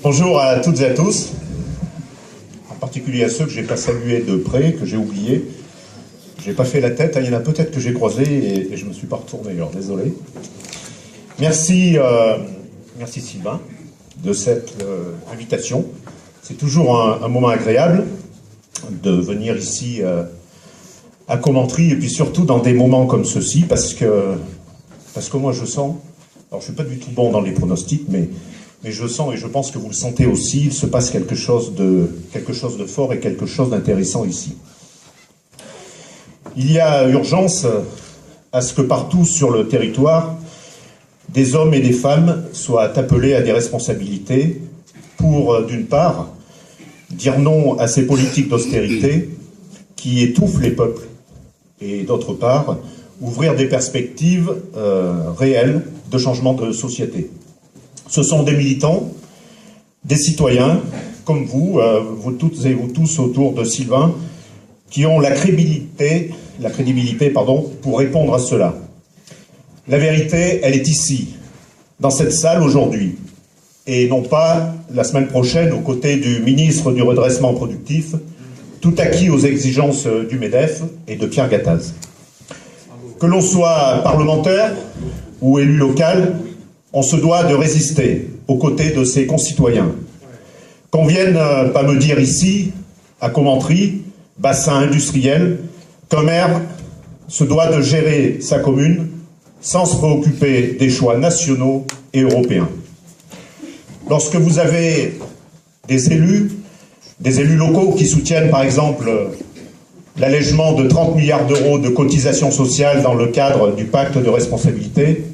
Bonjour à toutes et à tous, en particulier à ceux que je n'ai pas salués de près, que j'ai oubliés. Je n'ai pas fait la tête, il y en a peut-être que j'ai croisé et je ne me suis pas retourné, alors désolé. Merci, merci Sylvain de cette invitation. C'est toujours un moment agréable de venir ici à Commentry et puis surtout dans des moments comme ceux-ci parce que moi je sens, alors je ne suis pas du tout bon dans les pronostics, mais je sens et je pense que vous le sentez aussi, il se passe quelque chose de fort et quelque chose d'intéressant ici. Il y a urgence à ce que partout sur le territoire, des hommes et des femmes soient appelés à des responsabilités pour, d'une part, dire non à ces politiques d'austérité qui étouffent les peuples et, d'autre part, ouvrir des perspectives réelles de changement de société. Ce sont des militants, des citoyens, comme vous, vous toutes et vous tous autour de Sylvain, qui ont la crédibilité, pour répondre à cela. La vérité, elle est ici, dans cette salle aujourd'hui, et non pas la semaine prochaine aux côtés du ministre du redressement productif, tout acquis aux exigences du MEDEF et de Pierre Gattaz. Que l'on soit parlementaire ou élu local, on se doit de résister aux côtés de ses concitoyens. Qu'on vienne pas me dire ici, à Commentry, bassin industriel, qu'un maire se doit de gérer sa commune sans se préoccuper des choix nationaux et européens. Lorsque vous avez des élus locaux qui soutiennent par exemple l'allègement de 30 milliards d'euros de cotisations sociales dans le cadre du pacte de responsabilité,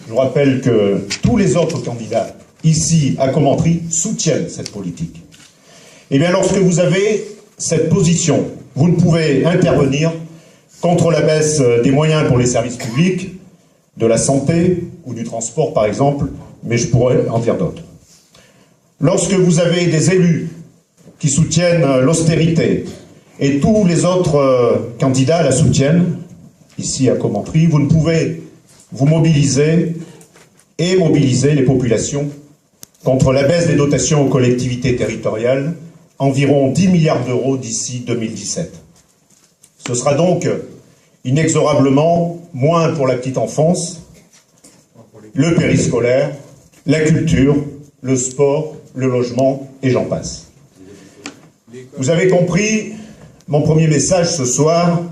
je vous rappelle que tous les autres candidats ici à Commentry soutiennent cette politique. Et bien lorsque vous avez cette position, vous ne pouvez intervenir contre la baisse des moyens pour les services publics, de la santé ou du transport par exemple, mais je pourrais en dire d'autres. Lorsque vous avez des élus qui soutiennent l'austérité et tous les autres candidats la soutiennent, ici à Commentry, vous ne pouvez vous mobiliser et mobiliser les populations contre la baisse des dotations aux collectivités territoriales, environ 10 milliards d'euros d'ici 2017. Ce sera donc inexorablement moins pour la petite enfance, le périscolaire, la culture, le sport, le logement, et j'en passe. Vous avez compris, mon premier message ce soir,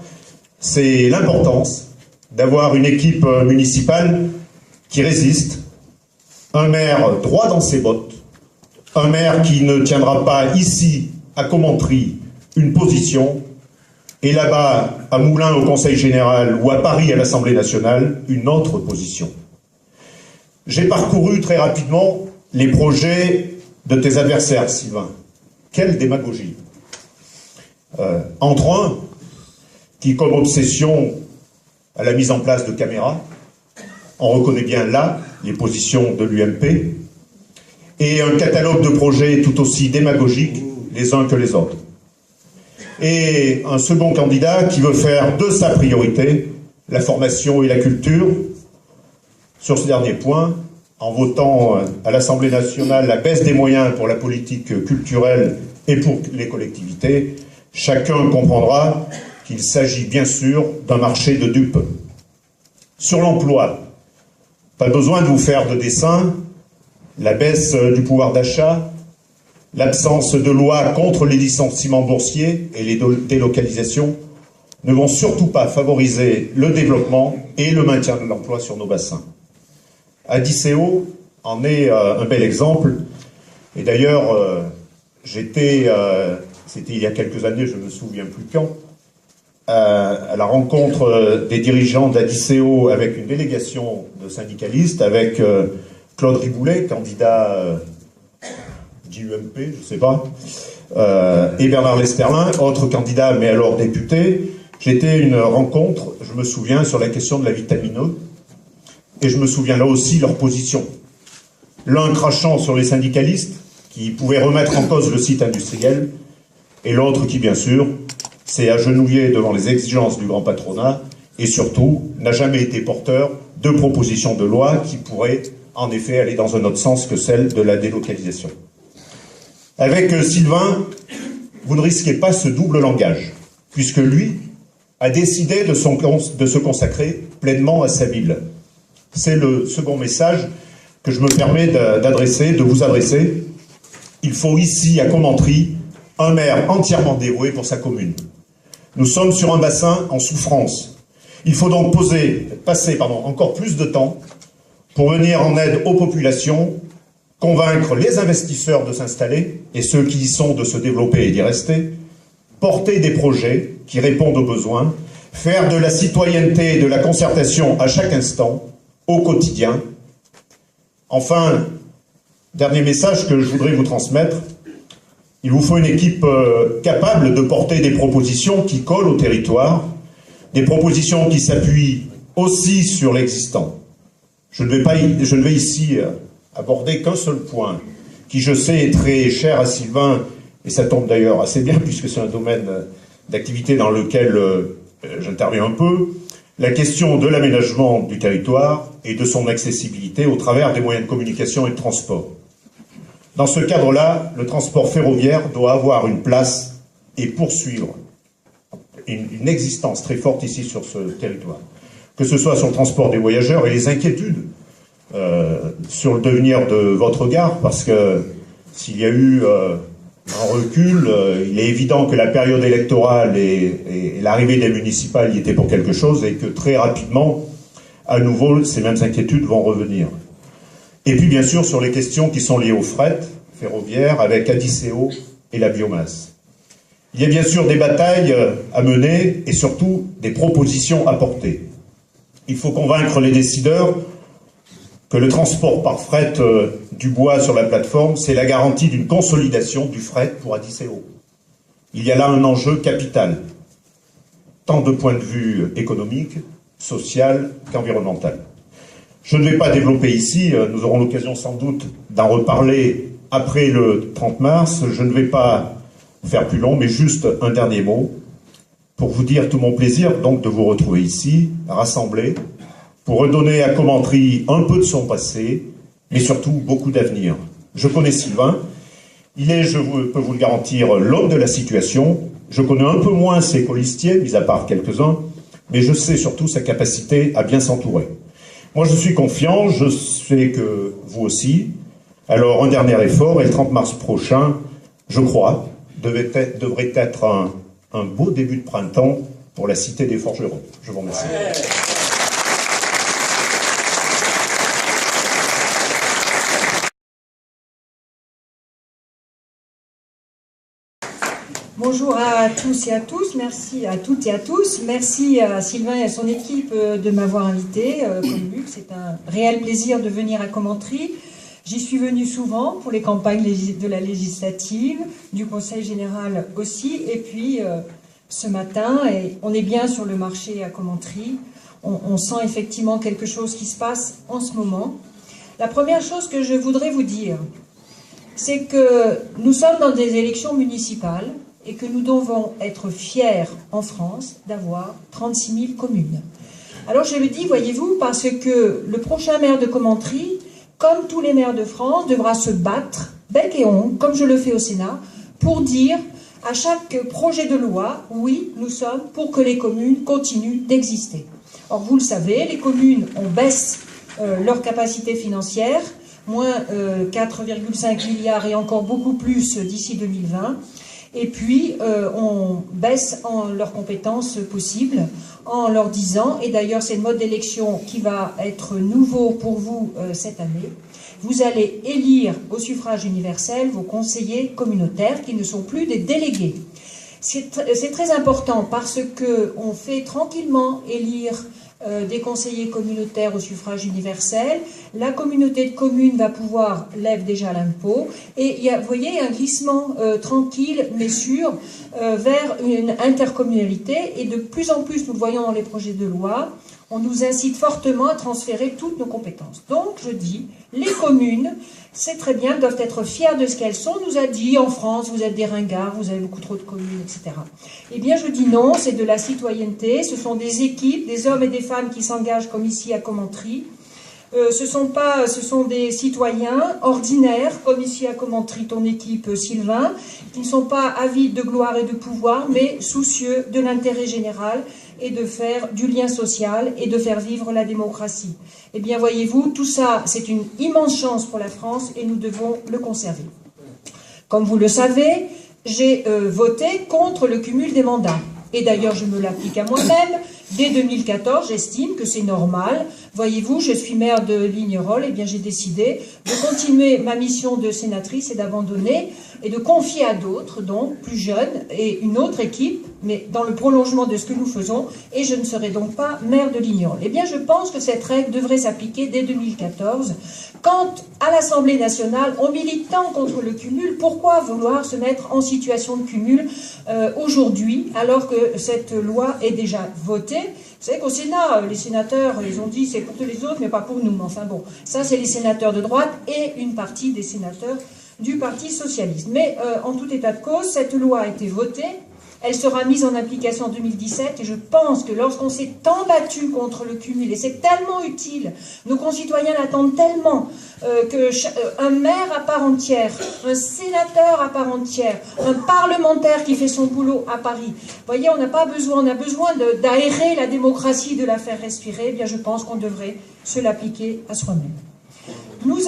c'est l'importance d'avoir une équipe municipale qui résiste, un maire droit dans ses bottes, un maire qui ne tiendra pas ici, à Commentry, une position, et là-bas, à Moulins au Conseil Général ou à Paris à l'Assemblée Nationale, une autre position. J'ai parcouru très rapidement les projets de tes adversaires, Sylvain. Quelle démagogie. Entre un qui, comme obsession, a la mise en place de caméras, on reconnaît bien là les positions de l'UMP, et un catalogue de projets tout aussi démagogiques les uns que les autres. Et un second candidat qui veut faire de sa priorité la formation et la culture. Sur ce dernier point, en votant à l'Assemblée nationale la baisse des moyens pour la politique culturelle et pour les collectivités, chacun comprendra qu'il s'agit bien sûr d'un marché de dupes. Sur l'emploi, pas besoin de vous faire de dessin, la baisse du pouvoir d'achat, l'absence de loi contre les licenciements boursiers et les délocalisations ne vont surtout pas favoriser le développement et le maintien de l'emploi sur nos bassins. Adiceo en est un bel exemple, et d'ailleurs c'était il y a quelques années, je ne me souviens plus quand, à la rencontre des dirigeants d'Adiceo avec une délégation de syndicalistes, avec Claude Riboulet, candidat d'UMP, je ne sais pas, et Bernard Lesterlin, autre candidat, mais alors député. J'étais une rencontre, je me souviens, sur la question de la vitamine E, et je me souviens là aussi leur position. L'un crachant sur les syndicalistes, qui pouvaient remettre en cause le site industriel, et l'autre qui, bien sûr, s'est agenouillé devant les exigences du grand patronat, et surtout, n'a jamais été porteur de propositions de loi qui pourraient en effet, aller dans un autre sens que celle de la délocalisation. Avec Sylvain, vous ne risquez pas ce double langage, puisque lui a décidé de se consacrer pleinement à sa ville. C'est le second message que je me permets de vous adresser. Il faut ici, à Commentry, un maire entièrement dévoué pour sa commune. Nous sommes sur un bassin en souffrance. Il faut donc passer encore plus de temps pour venir en aide aux populations, convaincre les investisseurs de s'installer et ceux qui y sont de se développer et d'y rester, porter des projets qui répondent aux besoins, faire de la citoyenneté et de la concertation à chaque instant, au quotidien. Enfin, dernier message que je voudrais vous transmettre, il vous faut une équipe capable de porter des propositions qui collent au territoire, des propositions qui s'appuient aussi sur l'existant. Je ne vais ici aborder qu'un seul point, qui je sais est très cher à Sylvain, et ça tombe d'ailleurs assez bien puisque c'est un domaine d'activité dans lequel j'interviens un peu, la question de l'aménagement du territoire et de son accessibilité au travers des moyens de communication et de transport. Dans ce cadre-là, le transport ferroviaire doit avoir une place et poursuivre une existence très forte ici sur ce territoire. Que ce soit sur le transport des voyageurs et les inquiétudes sur le devenir de votre gare, parce que s'il y a eu un recul, il est évident que la période électorale et l'arrivée des municipales y étaient pour quelque chose et que très rapidement, à nouveau, ces mêmes inquiétudes vont revenir. Et puis bien sûr sur les questions qui sont liées au fret ferroviaire avec Adiceo et la biomasse. Il y a bien sûr des batailles à mener et surtout des propositions à porter. Il faut convaincre les décideurs que le transport par fret du bois sur la plateforme, c'est la garantie d'une consolidation du fret pour Adiceo. Il y a là un enjeu capital, tant de point de vue économique, social qu'environnemental. Je ne vais pas développer ici, nous aurons l'occasion sans doute d'en reparler après le 30 mars. Je ne vais pas faire plus long, mais juste un dernier mot pour vous dire tout mon plaisir donc de vous retrouver ici, rassemblés, pour redonner à Commentry un peu de son passé, mais surtout beaucoup d'avenir. Je connais Sylvain, il est, je peux vous le garantir, l'homme de la situation. Je connais un peu moins ses colistiers, mis à part quelques-uns, mais je sais surtout sa capacité à bien s'entourer. Moi, je suis confiant, je sais que vous aussi. Alors, un dernier effort, et le 30 mars prochain, je crois, devrait être un beau début de printemps pour la Cité des Forgerons. Je vous remercie. Bonjour à tous et à tous, merci à toutes et à tous, merci à Sylvain et à son équipe de m'avoir invité. Comme Luc, c'est un réel plaisir de venir à Commentry. J'y suis venue souvent pour les campagnes de la législative, du Conseil général aussi, et puis ce matin, et on est bien sur le marché à Commentry, on sent effectivement quelque chose qui se passe en ce moment. La première chose que je voudrais vous dire, c'est que nous sommes dans des élections municipales, et que nous devons être fiers en France d'avoir 36 000 communes. Alors je le dis, voyez-vous, parce que le prochain maire de Commentry, comme tous les maires de France, devra se battre, bec et ongles, comme je le fais au Sénat, pour dire à chaque projet de loi, oui, nous sommes pour que les communes continuent d'exister. Or, vous le savez, les communes, on baisse leur capacité financière, moins 4,5 milliards et encore beaucoup plus d'ici 2020, et puis on baisse leurs compétences possibles en leur disant, et d'ailleurs c'est le mode d'élection qui va être nouveau pour vous cette année, vous allez élire au suffrage universel vos conseillers communautaires qui ne sont plus des délégués. C'est très important parce qu'on fait tranquillement élire des conseillers communautaires au suffrage universel. La communauté de communes va pouvoir lève déjà l'impôt. Et il y a, vous voyez, un glissement tranquille mais sûr vers une intercommunalité. Et de plus en plus, nous le voyons dans les projets de loi, on nous incite fortement à transférer toutes nos compétences. Donc, je dis, les communes, c'est très bien, doivent être fières de ce qu'elles sont. On nous a dit, en France, vous êtes des ringards, vous avez beaucoup trop de communes, etc. Eh bien, je dis non, c'est de la citoyenneté. Ce sont des équipes, des hommes et des femmes qui s'engagent, comme ici à Commentry, Ce sont des citoyens ordinaires, comme ici à Commentry ton équipe Sylvain, qui ne sont pas avides de gloire et de pouvoir, mais soucieux de l'intérêt général et de faire du lien social et de faire vivre la démocratie. Eh bien, voyez-vous, tout ça, c'est une immense chance pour la France et nous devons le conserver. Comme vous le savez, j'ai voté contre le cumul des mandats. Et d'ailleurs, je me l'applique à moi-même. Dès 2014, j'estime que c'est normal. Voyez-vous, je suis maire de Lignerolles, et bien j'ai décidé de continuer ma mission de sénatrice et d'abandonner et de confier à d'autres, donc plus jeunes, et une autre équipe, mais dans le prolongement de ce que nous faisons, et je ne serai donc pas maire de Lignerolles. Eh bien, je pense que cette règle devrait s'appliquer dès 2014. Quant à l'Assemblée nationale, en militant contre le cumul, pourquoi vouloir se mettre en situation de cumul aujourd'hui, alors que cette loi est déjà votée? Vous savez qu'au Sénat, les sénateurs, ils ont dit c'est pour tous les autres, mais pas pour nous. Enfin bon, ça c'est les sénateurs de droite et une partie des sénateurs du Parti socialiste. Mais en tout état de cause, cette loi a été votée. Elle sera mise en application en 2017 et je pense que lorsqu'on s'est tant battu contre le cumul, et c'est tellement utile, nos concitoyens l'attendent tellement, qu'un maire à part entière, un sénateur à part entière, un parlementaire qui fait son boulot à Paris, vous voyez, on a besoin d'aérer la démocratie, de la faire respirer, eh bien je pense qu'on devrait se l'appliquer à soi-même. Nous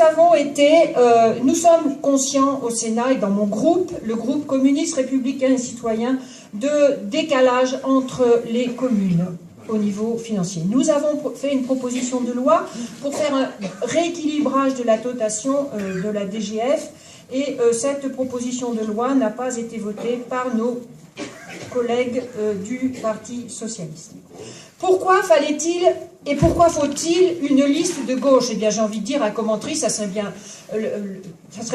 sommes conscients au Sénat et dans mon groupe, le groupe communiste, républicain et citoyen, de décalage entre les communes au niveau financier. Nous avons fait une proposition de loi pour faire un rééquilibrage de la dotation de la DGF et cette proposition de loi n'a pas été votée par nos collègues du Parti socialiste. Pourquoi fallait-il et pourquoi faut-il une liste de gauche? Eh bien, j'ai envie de dire à Commentry, ça serait bien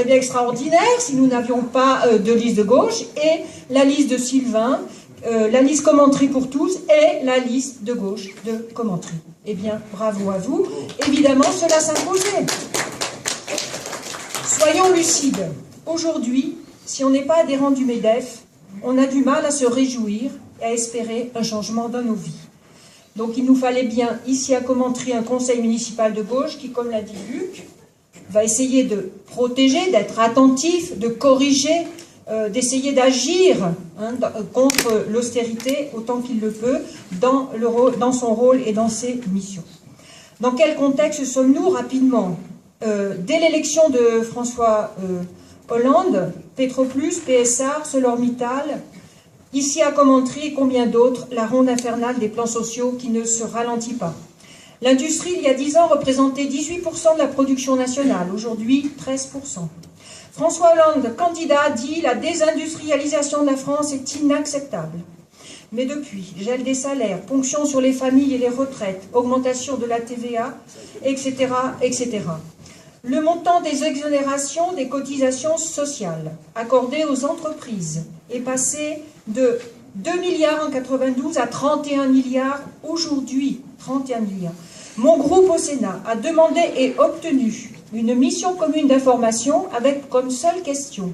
extraordinaire si nous n'avions pas de liste de gauche, et la liste de Sylvain, la liste Commentry pour tous, et la liste de gauche de Commentry. Eh bien, bravo à vous. Évidemment, cela s'imposait. Soyons lucides. Aujourd'hui, si on n'est pas adhérent du MEDEF, on a du mal à se réjouir et à espérer un changement dans nos vies. Donc il nous fallait bien, ici à Commentry, un conseil municipal de gauche qui, comme l'a dit Luc, va essayer de protéger, d'être attentif, de corriger, d'essayer d'agir contre l'austérité autant qu'il le peut dans son rôle et dans ses missions. Dans quel contexte sommes-nous rapidement? Dès l'élection de François Hollande, Petroplus, PSA, ArcelorMittal, ici à Commentry et combien d'autres, la ronde infernale des plans sociaux qui ne se ralentit pas. L'industrie, il y a 10 ans, représentait 18% de la production nationale, aujourd'hui 13%. François Hollande, candidat, a dit « La désindustrialisation de la France est inacceptable ». Mais depuis, gel des salaires, ponction sur les familles et les retraites, augmentation de la TVA, etc., etc. Le montant des exonérations des cotisations sociales accordées aux entreprises est passé de 2 milliards en 92 à 31 milliards aujourd'hui. 31 milliards. Mon groupe au Sénat a demandé et obtenu une mission commune d'information avec comme seule question: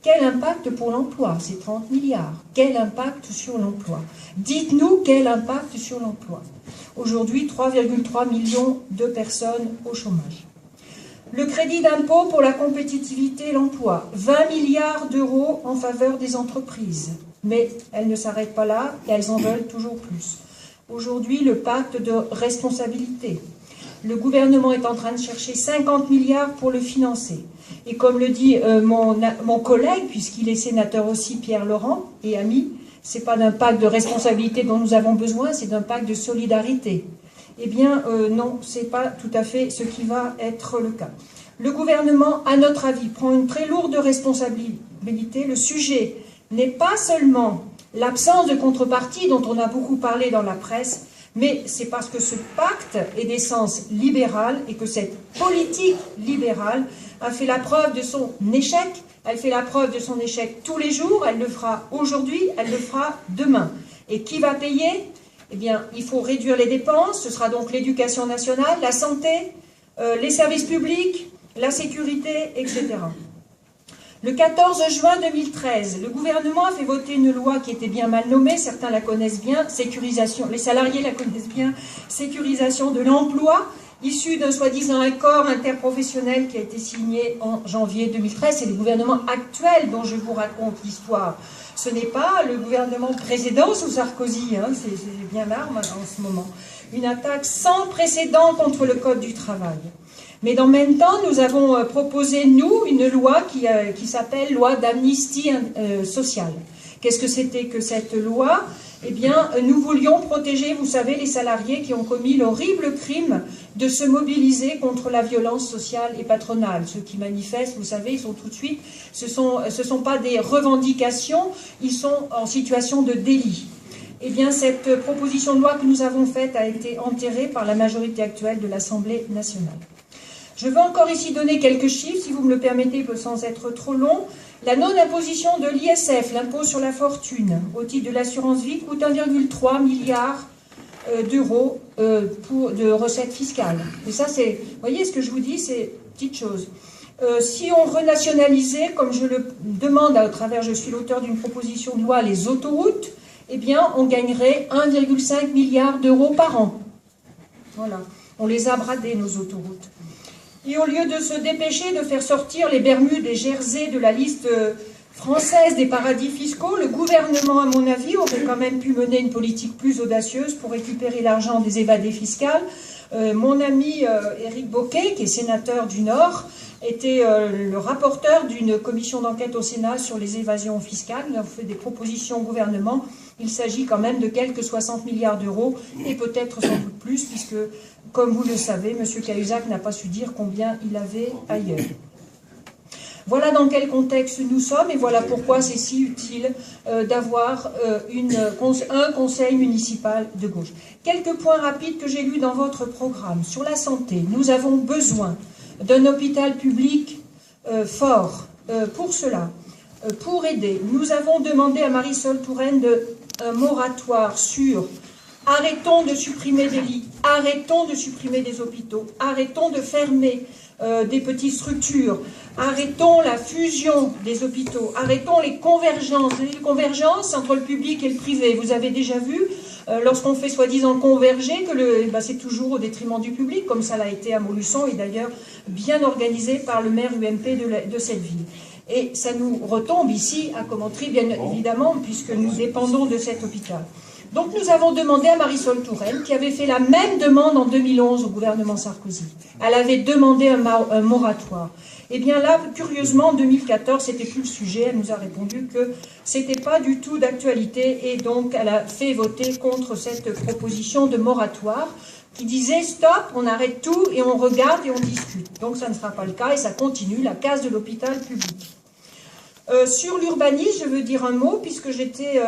quel impact pour l'emploi, ces 30 milliards? Quel impact sur l'emploi? Dites-nous quel impact sur l'emploi. Aujourd'hui, 3,3 millions de personnes au chômage. Le crédit d'impôt pour la compétitivité et l'emploi, 20 milliards d'euros en faveur des entreprises. Mais elles ne s'arrêtent pas là et elles en veulent toujours plus. Aujourd'hui, le pacte de responsabilité. Le gouvernement est en train de chercher 50 milliards pour le financer. Et comme le dit mon collègue, puisqu'il est sénateur aussi, Pierre Laurent, et ami, ce n'est pas d'un pacte de responsabilité dont nous avons besoin, c'est d'un pacte de solidarité. Eh bien, non, ce n'est pas tout à fait ce qui va être le cas. Le gouvernement, à notre avis, prend une très lourde responsabilité. Le sujet n'est pas seulement l'absence de contrepartie dont on a beaucoup parlé dans la presse, mais c'est parce que ce pacte est d'essence libérale et que cette politique libérale a fait la preuve de son échec. Elle fait la preuve de son échec tous les jours, elle le fera aujourd'hui, elle le fera demain. Et qui va payer? Eh bien, il faut réduire les dépenses, ce sera donc l'éducation nationale, la santé, les services publics, la sécurité, etc. Le 14 juin 2013, le gouvernement a fait voter une loi qui était bien mal nommée, certains la connaissent bien, sécurisation, les salariés la connaissent bien, sécurisation de l'emploi, issu d'un soi-disant accord interprofessionnel qui a été signé en janvier 2013. C'est le gouvernement actuel dont je vous raconte l'histoire. Ce n'est pas le gouvernement précédent sous Sarkozy, hein, c'est bien là en ce moment. Une attaque sans précédent contre le Code du travail. Mais dans le même temps, nous avons proposé, nous, une loi qui s'appelle loi d'amnistie sociale. Qu'est-ce que c'était que cette loi? Eh bien, nous voulions protéger, vous savez, les salariés qui ont commis l'horrible crime de se mobiliser contre la violence sociale et patronale. Ceux qui manifestent, vous savez, ils sont tout de suite, ce sont pas des revendications, ils sont en situation de délit. Eh bien, cette proposition de loi que nous avons faite a été enterrée par la majorité actuelle de l'Assemblée nationale. Je veux encore ici donner quelques chiffres, si vous me le permettez, sans être trop long. La non-imposition de l'ISF, l'impôt sur la fortune, au titre de l'assurance vie, coûte 1,3 milliard d'euros de recettes fiscales. Et ça, c'est, vous voyez ce que je vous dis, c'est petite chose. Si on renationalisait, comme je le demande à travers, je suis l'auteur d'une proposition de loi, les autoroutes, eh bien, on gagnerait 1,5 milliard d'euros par an. Voilà, on les a bradées, nos autoroutes. Et au lieu de se dépêcher de faire sortir les Bermudes et Jersey de la liste française des paradis fiscaux, le gouvernement, à mon avis, aurait quand même pu mener une politique plus audacieuse pour récupérer l'argent des évadés fiscales. Mon ami Éric Bocquet, qui est sénateur du Nord, était le rapporteur d'une commission d'enquête au Sénat sur les évasions fiscales. Nous avons fait des propositions au gouvernement. Il s'agit quand même de quelques 60 milliards d'euros et peut-être sans doute plus, puisque, comme vous le savez, M. Cahuzac n'a pas su dire combien il avait ailleurs. Voilà dans quel contexte nous sommes et voilà pourquoi c'est si utile d'avoir un conseil municipal de gauche. Quelques points rapides que j'ai lus dans votre programme. Sur la santé, nous avons besoin d'un hôpital public fort pour cela. Pour aider, nous avons demandé à Marisol Touraine un moratoire sur arrêtons de supprimer des lits, arrêtons de supprimer des hôpitaux, arrêtons de fermer des petites structures, arrêtons la fusion des hôpitaux, arrêtons les convergences entre le public et le privé. Vous avez déjà vu, lorsqu'on fait soi-disant converger, que c'est toujours au détriment du public, comme ça l'a été à Montluçon, et d'ailleurs bien organisé par le maire UMP de cette ville. Et ça nous retombe ici à Commentry, bien évidemment, puisque nous dépendons de cet hôpital. Donc nous avons demandé à Marisol Touraine, qui avait fait la même demande en 2011 au gouvernement Sarkozy. Elle avait demandé un moratoire. Et bien là, curieusement, en 2014, c'était plus le sujet. Elle nous a répondu que c'était pas du tout d'actualité et donc elle a fait voter contre cette proposition de moratoire qui disait stop, on arrête tout et on regarde et on discute. Donc ça ne sera pas le cas et ça continue, la casse de l'hôpital public. Sur l'urbanisme, je veux dire un mot puisque j'étais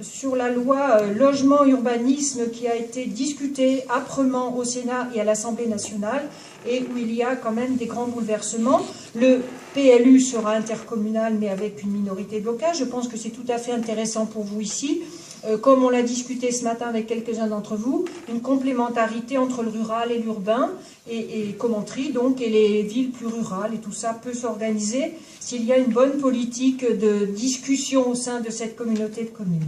sur la loi logement-urbanisme qui a été discutée âprement au Sénat et à l'Assemblée nationale et où il y a quand même des grands bouleversements. Le PLU sera intercommunal mais avec une minorité de blocage. Je pense que c'est tout à fait intéressant pour vous ici. Comme on l'a discuté ce matin avec quelques-uns d'entre vous, une complémentarité entre le rural et l'urbain et Commentry, donc, et les villes plus rurales. Et tout ça peut s'organiser s'il y a une bonne politique de discussion au sein de cette communauté de communes.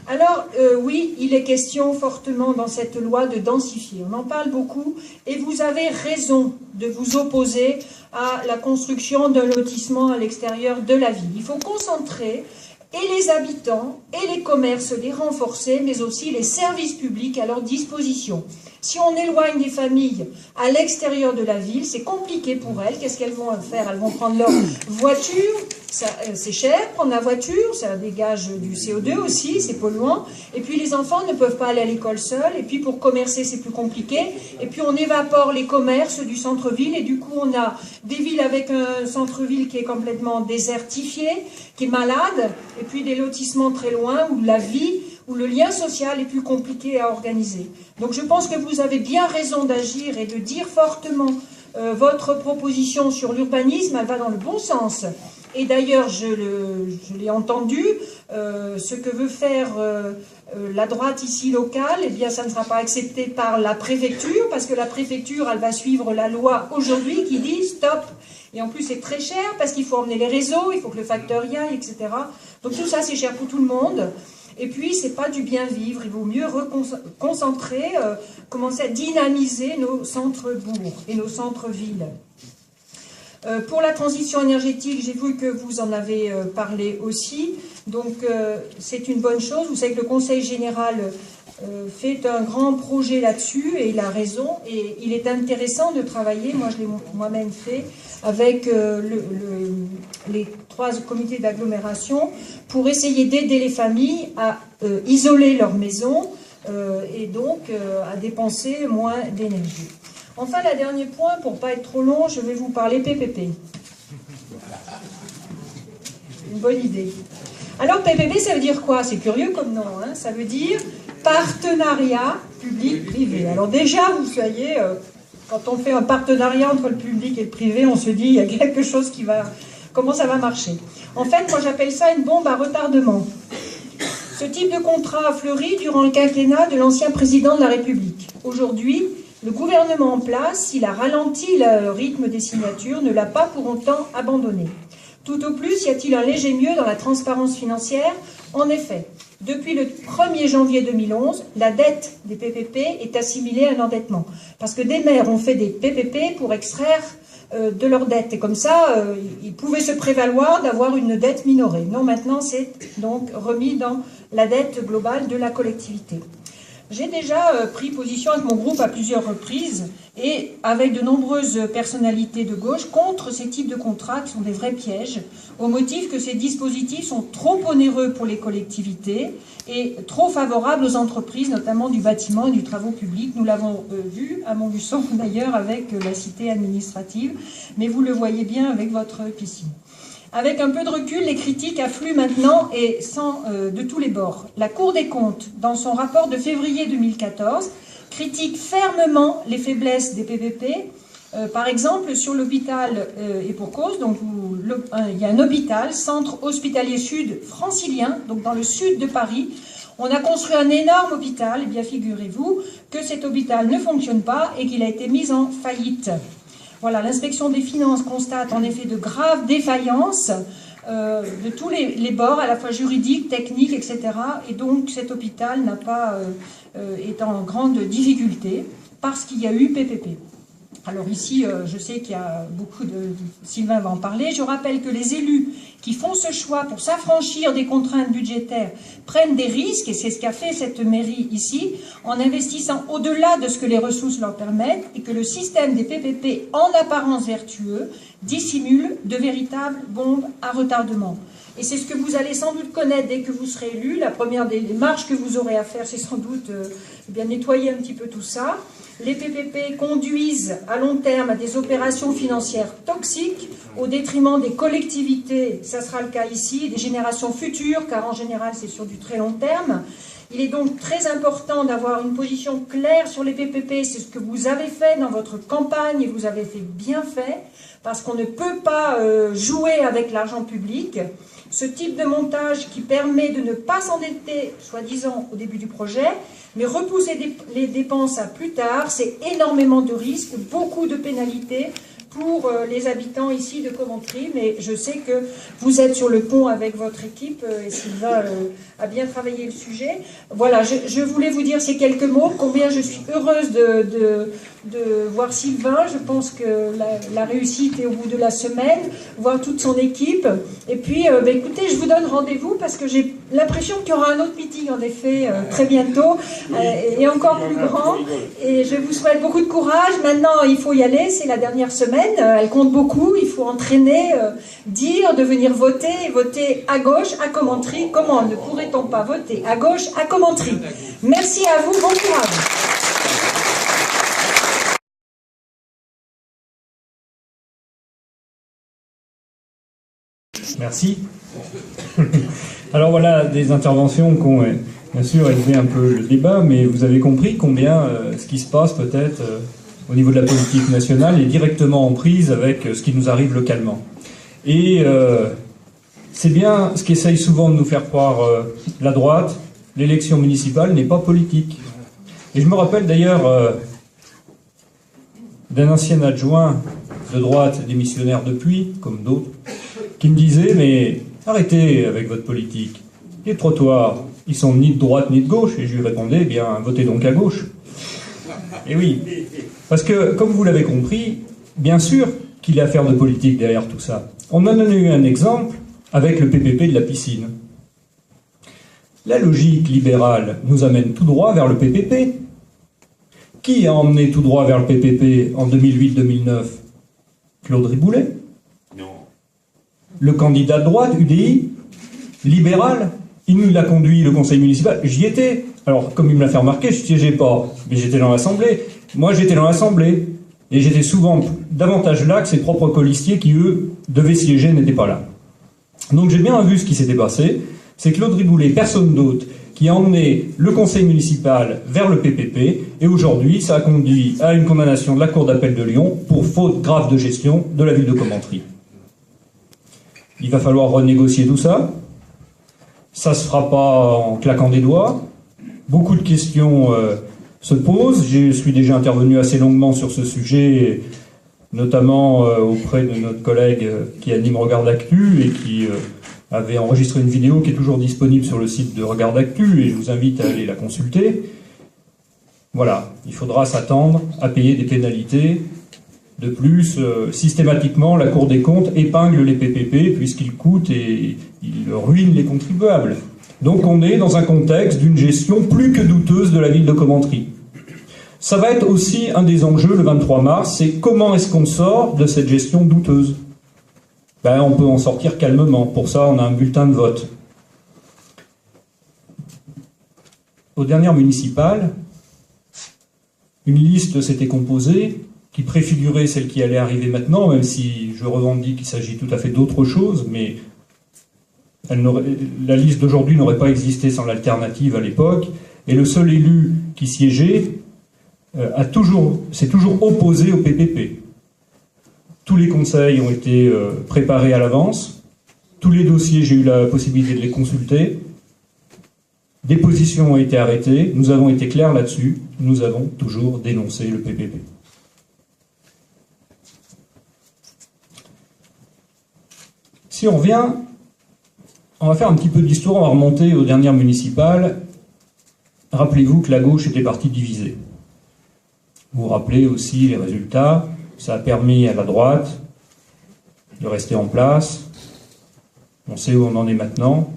Alors, oui, il est question fortement dans cette loi de densifier. On en parle beaucoup et vous avez raison de vous opposer à la construction d'un lotissement à l'extérieur de la ville. Il faut concentrer et les habitants et les commerces, les renforcer, mais aussi les services publics à leur disposition. Si on éloigne des familles à l'extérieur de la ville, c'est compliqué pour elles. Qu'est-ce qu'elles vont faire? Elles vont prendre leur voiture, c'est cher, prendre la voiture, ça dégage du CO2 aussi, c'est polluant. Et puis les enfants ne peuvent pas aller à l'école seuls, et puis pour commercer c'est plus compliqué. Et puis on évapore les commerces du centre-ville, et du coup on a des villes avec un centre-ville qui est complètement désertifié, qui est malade, et puis des lotissements très loin où la vie, où le lien social est plus compliqué à organiser. Donc je pense que vous avez bien raison d'agir et de dire fortement votre proposition sur l'urbanisme, elle va dans le bon sens. Et d'ailleurs, je l'ai entendu, ce que veut faire la droite ici locale, eh bien ça ne sera pas accepté par la préfecture, parce que la préfecture, elle va suivre la loi aujourd'hui qui dit stop. Et en plus, c'est très cher parce qu'il faut emmener les réseaux, il faut que le facteur y aille, etc. Donc tout ça, c'est cher pour tout le monde. Et puis, c'est pas du bien vivre, il vaut mieux concentrer, commencer à dynamiser nos centres-bourgs et nos centres-villes. Pour la transition énergétique, j'ai vu que vous en avez parlé aussi, donc c'est une bonne chose. Vous savez que le Conseil général fait un grand projet là-dessus, et il a raison, et il est intéressant de travailler, moi je l'ai moi-même fait, avec les 3 comités d'agglomération pour essayer d'aider les familles à isoler leur maison et donc à dépenser moins d'énergie. Enfin, le dernier point, pour ne pas être trop long, je vais vous parler PPP. Une bonne idée. Alors, PPP, ça veut dire quoi? C'est curieux comme nom, hein. Ça veut dire partenariat public-privé. Alors déjà, vous voyez, quand on fait un partenariat entre le public et le privé, on se dit, il y a quelque chose qui va... Comment ça va marcher? En fait, moi, j'appelle ça une bombe à retardement. Ce type de contrat a fleuri durant le quinquennat de l'ancien président de la République. Aujourd'hui, le gouvernement en place, s'il a ralenti le rythme des signatures, ne l'a pas pour autant abandonné. Tout au plus, y a-t-il un léger mieux dans la transparence financière? En effet, depuis le 1er janvier 2011, la dette des PPP est assimilée à un endettement. Parce que des maires ont fait des PPP pour extraire de leur dette. Et comme ça, ils pouvaient se prévaloir d'avoir une dette minorée. Non, maintenant, c'est donc remis dans la dette globale de la collectivité. J'ai déjà pris position avec mon groupe à plusieurs reprises et avec de nombreuses personnalités de gauche contre ces types de contrats qui sont des vrais pièges, au motif que ces dispositifs sont trop onéreux pour les collectivités et trop favorables aux entreprises, notamment du bâtiment et du travaux publics. Nous l'avons vu à Montluçon d'ailleurs avec la cité administrative, mais vous le voyez bien avec votre piscine. Avec un peu de recul, les critiques affluent maintenant et de tous les bords. La Cour des comptes, dans son rapport de février 2014, critique fermement les faiblesses des PPP. Par exemple, sur l'hôpital, et pour cause, donc il y a un hôpital, centre hospitalier sud francilien, donc dans le sud de Paris. On a construit un énorme hôpital, et bien figurez-vous que cet hôpital ne fonctionne pas et qu'il a été mis en faillite. Voilà, l'inspection des finances constate en effet de graves défaillances de tous les bords, à la fois juridiques, techniques, etc. Et donc cet hôpital n'a pas est en grande difficulté parce qu'il y a eu PPP. Alors ici, je sais qu'il y a beaucoup de... Sylvain va en parler. Je rappelle que les élus qui font ce choix pour s'affranchir des contraintes budgétaires prennent des risques, et c'est ce qu'a fait cette mairie ici, en investissant au-delà de ce que les ressources leur permettent, et que le système des PPP, en apparence vertueux, dissimule de véritables bombes à retardement. Et c'est ce que vous allez sans doute connaître dès que vous serez élu. La première des marches que vous aurez à faire, c'est sans doute bien nettoyer un petit peu tout ça. Les PPP conduisent à long terme à des opérations financières toxiques au détriment des collectivités, ça sera le cas ici, des générations futures, car en général c'est sur du très long terme. Il est donc très important d'avoir une position claire sur les PPP, c'est ce que vous avez fait dans votre campagne et vous avez fait bien fait, parce qu'on ne peut pas jouer avec l'argent public. Ce type de montage qui permet de ne pas s'endetter, soi-disant, au début du projet, mais repousser les dépenses à plus tard, c'est énormément de risques, beaucoup de pénalités pour les habitants ici de Coventry, mais je sais que vous êtes sur le pont avec votre équipe et Sylvain a bien travaillé le sujet. Voilà, je voulais vous dire ces quelques mots, combien je suis heureuse de voir Sylvain. Je pense que la réussite est au bout de la semaine, voir toute son équipe. Et puis, écoutez, je vous donne rendez-vous parce que j'ai l'impression qu'il y aura un autre meeting, en effet, très bientôt, et encore plus grand. Et je vous souhaite beaucoup de courage. Maintenant, il faut y aller, c'est la dernière semaine. Elle compte beaucoup, il faut entraîner, dire, de venir voter, et voter à gauche, à Coventry. Comment ne pourrait-on pas voter à gauche, à Coventry? Merci à vous, bon courage. Merci. Alors voilà, des interventions qui ont bien sûr élevé un peu le débat, mais vous avez compris combien ce qui se passe peut-être au niveau de la politique nationale est directement en prise avec ce qui nous arrive localement. Et c'est bien ce qu'essaye souvent de nous faire croire la droite, l'élection municipale n'est pas politique. Et je me rappelle d'ailleurs d'un ancien adjoint de droite démissionnaire depuis, comme d'autres, qui me disait « mais arrêtez avec votre politique, les trottoirs, Ils sont ni de droite ni de gauche. Et je lui répondais, eh bien, votez donc à gauche. Et oui, parce que, comme vous l'avez compris, bien sûr qu'il y a affaire de politique derrière tout ça. On en a eu un exemple avec le PPP de la piscine. La logique libérale nous amène tout droit vers le PPP. Qui a emmené tout droit vers le PPP en 2008-2009? Claude Riboulet. Non. Le candidat de droite, UDI, libéral, il nous l'a conduit, le conseil municipal. J'y étais. Alors, comme il me l'a fait remarquer, je ne siégeais pas, mais j'étais dans l'Assemblée. Moi, j'étais dans l'Assemblée. Et j'étais souvent davantage là que ses propres colistiers qui, eux, devaient siéger, n'étaient pas là. Donc j'ai bien vu ce qui s'était passé. C'est Claude Riboulet, personne d'autre, qui a emmené le conseil municipal vers le PPP. Et aujourd'hui, ça a conduit à une condamnation de la Cour d'appel de Lyon pour faute grave de gestion de la ville de Commentry. Il va falloir renégocier tout ça. Ça se fera pas en claquant des doigts. Beaucoup de questions se posent. Je suis déjà intervenu assez longuement sur ce sujet, notamment auprès de notre collègue qui anime Regard Actu et qui avait enregistré une vidéo qui est toujours disponible sur le site de Regard Actu et je vous invite à aller la consulter. Voilà, il faudra s'attendre à payer des pénalités. De plus, systématiquement, la Cour des comptes épingle les PPP puisqu'ils coûtent et ils ruinent les contribuables. Donc on est dans un contexte d'une gestion plus que douteuse de la ville de Commentry. Ça va être aussi un des enjeux le 23 mars, c'est comment est-ce qu'on sort de cette gestion douteuse? On peut en sortir calmement. Pour ça, on a un bulletin de vote. Aux dernières municipales, une liste s'était composée qui préfigurait celle qui allait arriver maintenant, même si je revendique qu'il s'agit tout à fait d'autre chose, mais la liste d'aujourd'hui n'aurait pas existé sans l'alternative à l'époque, et le seul élu qui siégeait s'est toujours opposé au PPP. Tous les conseils ont été préparés à l'avance, tous les dossiers, j'ai eu la possibilité de les consulter, des positions ont été arrêtées, nous avons été clairs là-dessus, nous avons toujours dénoncé le PPP. Si on revient, on va faire un petit peu d'histoire, on va remonter aux dernières municipales. Rappelez-vous que la gauche était partie divisée. Vous vous rappelez aussi les résultats, ça a permis à la droite de rester en place. On sait où on en est maintenant.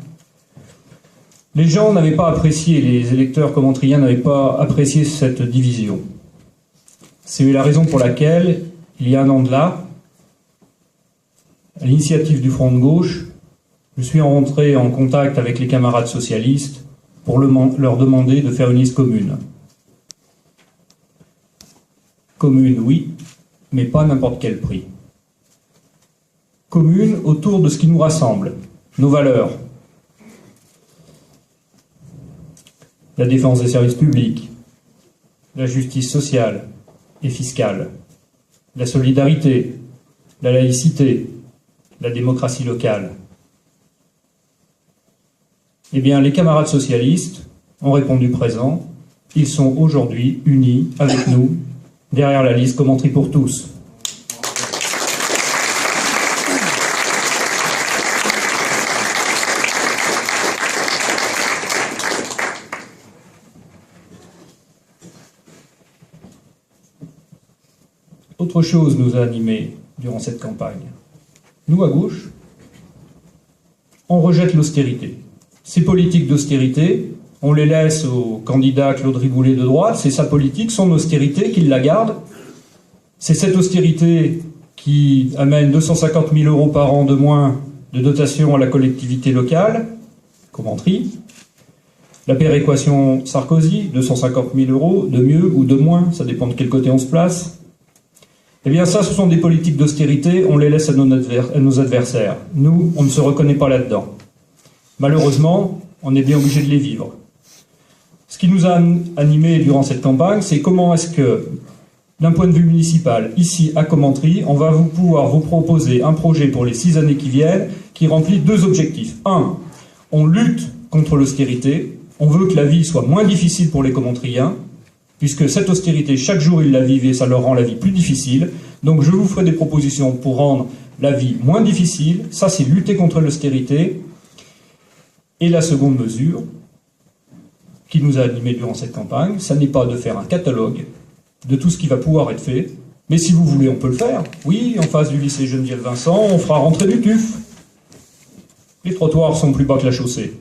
Les gens n'avaient pas apprécié, les électeurs commentriens n'avaient pas apprécié cette division. C'est la raison pour laquelle, il y a un an de là, à l'initiative du Front de gauche, je suis rentré en contact avec les camarades socialistes pour leur demander de faire une liste commune. Commune, oui, mais pas n'importe quel prix. Commune autour de ce qui nous rassemble, nos valeurs. La défense des services publics, la justice sociale et fiscale, la solidarité, la laïcité, la démocratie locale. Eh bien, les camarades socialistes ont répondu présent. Ils sont aujourd'hui unis avec nous derrière la liste Commentry pour tous. Autre chose nous a animés durant cette campagne. Nous, à gauche, on rejette l'austérité. Ces politiques d'austérité, on les laisse au candidat Claude Riboulet de droite, c'est sa politique, son austérité, qu'il la garde. C'est cette austérité qui amène 250 000 € par an de moins de dotation à la collectivité locale, Commentry. La péréquation Sarkozy, 250 000 € de mieux ou de moins, ça dépend de quel côté on se place. Eh bien ça, ce sont des politiques d'austérité, on les laisse à nos adversaires. Nous, on ne se reconnaît pas là-dedans. Malheureusement, on est bien obligé de les vivre. Ce qui nous a animés durant cette campagne, c'est comment est-ce que, d'un point de vue municipal, ici à Commentry, on va pouvoir vous proposer un projet pour les 6 années qui viennent qui remplit 2 objectifs. 1, on lutte contre l'austérité, on veut que la vie soit moins difficile pour les Commentriens, puisque cette austérité, chaque jour ils la vivent et ça leur rend la vie plus difficile. Donc je vous ferai des propositions pour rendre la vie moins difficile. Ça, c'est lutter contre l'austérité. Et la seconde mesure, qui nous a animés durant cette campagne, ça n'est pas de faire un catalogue de tout ce qui va pouvoir être fait, mais si vous voulez, on peut le faire. Oui, en face du lycée Geneviève-Vincent, on fera rentrer du tuf. Les trottoirs sont plus bas que la chaussée.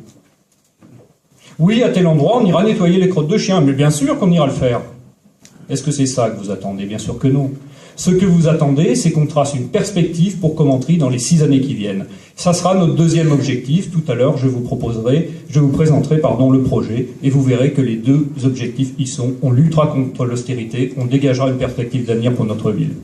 Oui, à tel endroit, on ira nettoyer les crottes de chiens, mais bien sûr qu'on ira le faire. Est-ce que c'est ça que vous attendez? Bien sûr que non. Ce que vous attendez, c'est qu'on trace une perspective pour Commentry dans les 6 années qui viennent. Ça sera notre deuxième objectif. Tout à l'heure, je vous présenterai le projet, et vous verrez que les deux objectifs y sont. On luttera contre l'austérité, on dégagera une perspective d'avenir pour notre ville.